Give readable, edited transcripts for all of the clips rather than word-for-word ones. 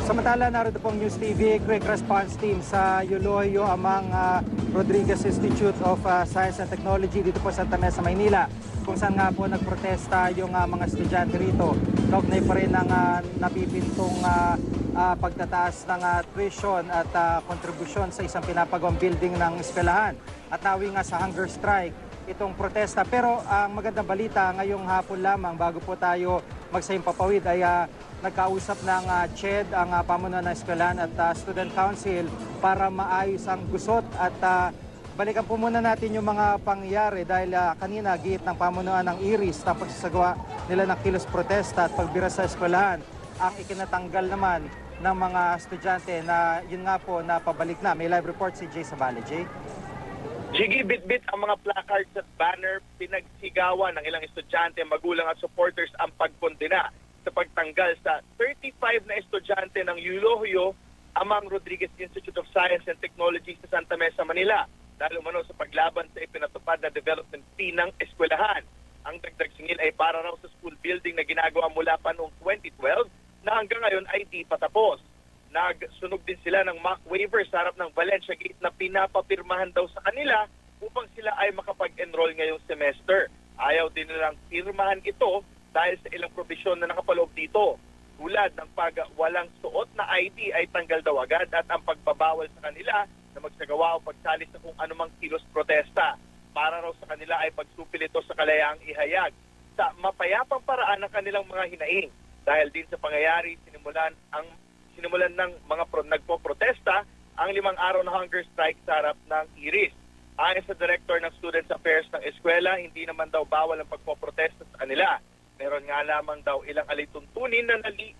Samantala, narito pong News TV Quick Response Team sa Yuloyo Amang Rodriguez Institute of Science and Technology dito po sa Santa Mesa, Maynila, kung saan nga po nagprotesta yung mga estudyante rito. Kaugnay pa rin ng napipintong pagtataas ng tuition at kontribusyon sa isang pinapagawang building ng eskwelahan. At nawi nga sa hunger strike itong protesta. Pero ang magandang balita ngayong hapon lamang bago po tayo magsahimpapawid ay nagkausap ng CHED, ang pamunuan ng eskwelahan at Student Council para maayos ang gusot at balikan po muna natin yung mga pangyayari dahil kanina giit ng pamunuan ng IRIS na pagsasagawa nila ng kilos protesta at pagbira sa eskwelahan ang ikinatanggal naman ng mga estudyante na yun nga po na pabalik na. May live report si Jay Sabale. Jay? Jiggy, bit-bit ang mga placards at banner, pinagsigawan ng ilang estudyante, magulang at supporters ang pagkondena sa pagtanggal sa 35 na estudyante ng Yuloyo Amang Rodriguez Institute of Science and Technology sa Santa Mesa, Manila dahil umano sa paglaban sa ipinatupad na development fee ng eskwelahan. Ang dagdag singil ay para raw sa school building na ginagawa mula pa noong 2012 na hanggang ngayon ay di patapos. Nagsunog din sila ng mock waiver sa harap ng Valencia Gate na pinapapirmahan daw sa kanila upang sila ay makapag-enroll ngayong semester. Ayaw din nilang pirmahan ito dahil sa ilang probisyon na nakapaloob dito. Tulad ng pag walang suot na ID ay tanggal daw agad at ang pagbabawal sa kanila na magsagawa o pagsalis sa kung anumang kilos protesta. Para raw sa kanila ay pagsupil ito sa kalayaang ihayag sa mapayapang paraan ng kanilang mga hinaing. Dahil din sa pangyayari, sinimulan ng mga nagpo-protesta ang 5 araw na hunger strike sa harap ng IRIS. Ayon sa Director ng Students Affairs ng eskwela, hindi naman daw bawal ang pagpo-protesta sa kanila. Meron nga lamang daw ilang alituntunin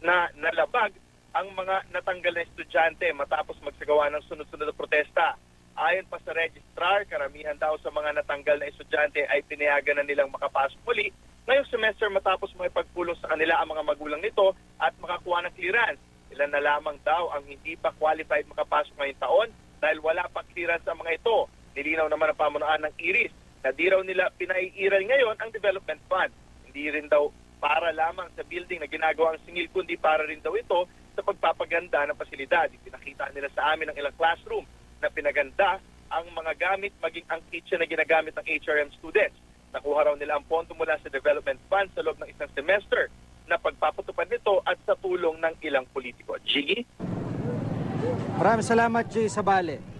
na nalabag ang mga natanggal na estudyante matapos magsagawa ng sunod-sunod na protesta. Ayon pa sa registrar, karamihan daw sa mga natanggal na estudyante ay pinayagan na nilang makapasok muli ngayong semester matapos makipagpulong sa kanila ang mga magulang nito at makakuha ng clearance. Ilan na lamang daw ang hindi pa qualified makapasok ngayong taon dahil wala pa clearance ang mga ito. Nilinaw naman ang pamunuan ng IRIS na di raw nila pinaiiral ngayon ang development fund. Hindi rin daw para lamang sa building na ginagawa ang singil, kundi para rin daw ito sa pagpapaganda ng pasilidad. Pinakita nila sa amin ng ilang classroom na pinaganda ang mga gamit, maging ang kitchen na ginagamit ng HRM students. Nakuha raw nila ang pondo mula sa development fund sa loob ng isang semester na pagpapatupad nito at sa tulong ng ilang politiko. Jiggy? Maraming salamat, Jay Sabale.